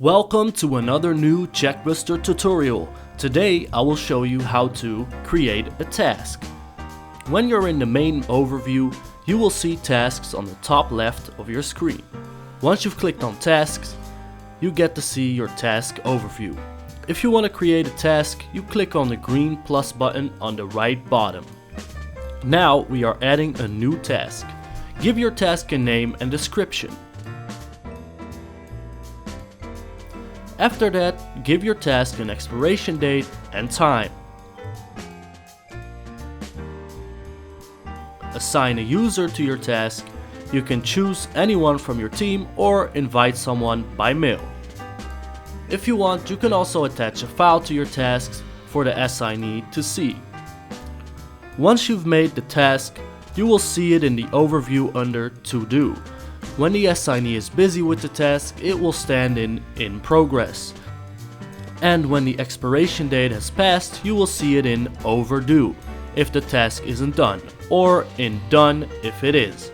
Welcome to another new Checkbuster tutorial. Today I will show you how to create a task. When you're in the main overview, you will see tasks on the top left of your screen. Once you've clicked on tasks, you get to see your task overview. If you want to create a task, you click on the green plus button on the right bottom. Now we are adding a new task. Give your task a name and description. After that, give your task an expiration date and time. Assign a user to your task. You can choose anyone from your team or invite someone by mail. If you want, you can also attach a file to your tasks for the assignee to see. Once you've made the task, you will see it in the overview under To Do. When the assignee is busy with the task, it will stand in progress. And when the expiration date has passed, you will see it in Overdue if the task isn't done, or in Done if it is.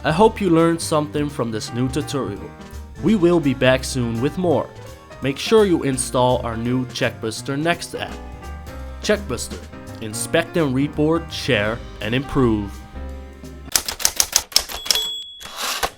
I hope you learned something from this new tutorial. We will be back soon with more. Make sure you install our new Checkbuster NXT app. Checkbuster. Inspect and report, share, and improve.